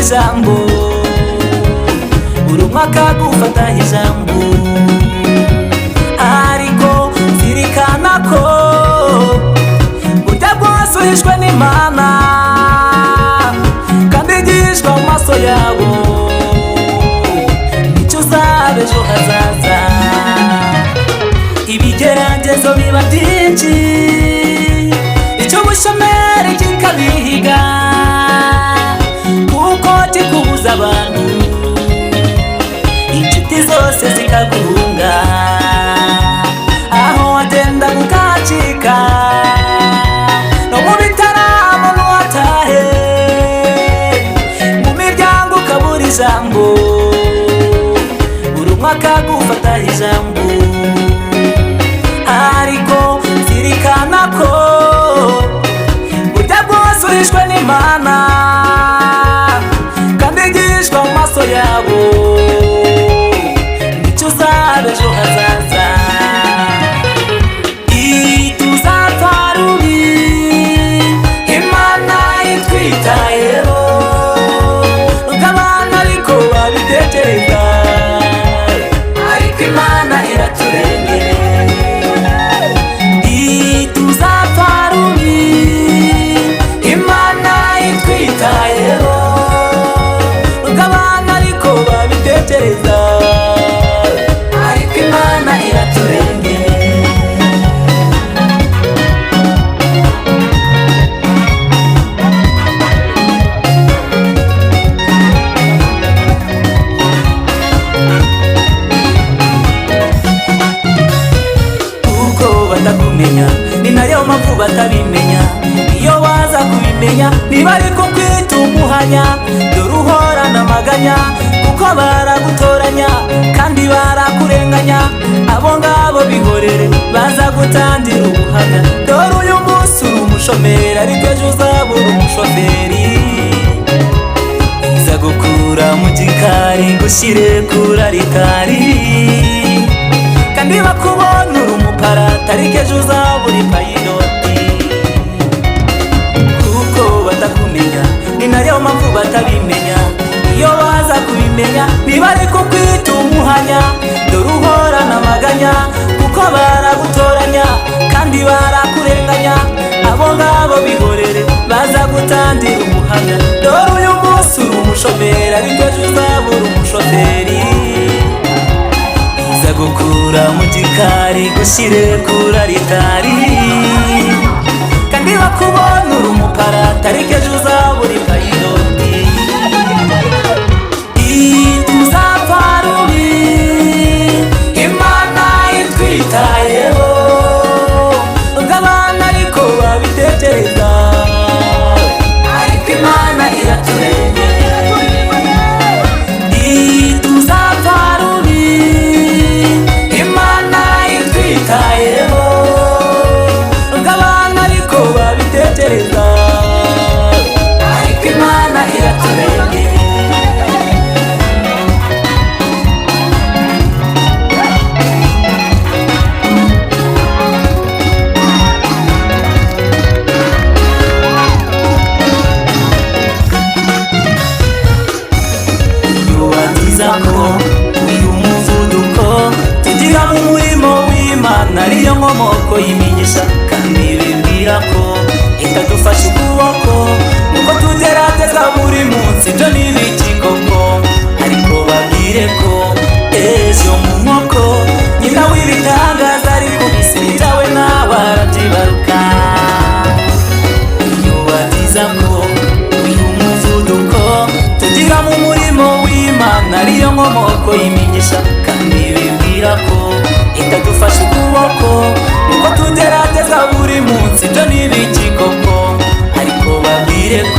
ijambo, buri umwe akagufata ijambo, ariko zirikana ko burya bwose uhishwe n'Imana kandi igishwa mu maso yabo nicyo uzaba ejo hazaza. Ibigeragezo biba byinshi, icy'ubushomeri kikabihiga kuko kikubuza abantu, inshuti zose zikaguhunga, aho wagenda ukacika, no mu bitaramo ntuhatahe, mu miryango ukabura ijambo, buri umwe akagufata ijambo, ariko zirikana ko burya bwose uhishwe n'Imana kandi igishwa mu maso yabo nicyo uzaba ejo hazaza. Tuzapfa rubi Imana itwitayeho, nubwo abantu ariko babitekereza, ariko Imana iraturengera. Tuzapfa rubi Imana itwitayeho, nubwo abantu ariko babitekereza, ariko Imana iraturengera. Batakumenya ni nayo mpamvu batabimenya, iyo waza kubimenya niba ari kukwita umuhanya, dore uhorana amaganya kuko baragutoranya kandi barakurenganya, abo ngabo bihorere baza gutandira ubuhamya, dore uyu munsi uri umushomeri ariko ejo uzabura umushoferi, iza gukura mu gikari gushyire kuri aritari, kandi bakubona uri umuparata ariko ejo uzabura ipayiloti, kuko batakumenya ni nayo mpamvu batabimenya, iyo waza kubimenya niba ari kukwita umuhanya, dore uhorana amaganya kuko baragutoranya kandi barakurenganya, abo ngabo bihorere baza gutandira umuhamya, dore uyu munsi uri umushomeri ariko ejo uzabura umushoferi, iza gukura mu gikari gushyire kuri aritari, kandi bakubona uri umuparata ariko ejo uzabura ipayiloti. Tuzapfa rubi Imana itwitayeho, nubwo abantu ariko babitekereza, ariko Imana iraturengera. Tuzapfa rubi Imana itwitayeho, nubwo abantu ariko babitekereza, ariko Imana iraturengera. Uyu muvuduko tugira mu murimo w'Imana ariyo nkomoko y'imigisha, kandi bibwira ko itadufasha ukuboko nuko tugerageza buri munsi, ibyo ni ibiki koko, ariko babwire ko ejo mu nkoko nyina w'ibitangaza ari kubisira ibyawe nawe arabyibaruka. Iyo batiza ko uyu muvuduko tugira mu murimo w'Imana ariyo nkomoko y'imigisha, kandi bibwira ko itadufasha ukuboko nuko tugerageza buri munsi, ibyo ni ibiki koko, ariko babwire ko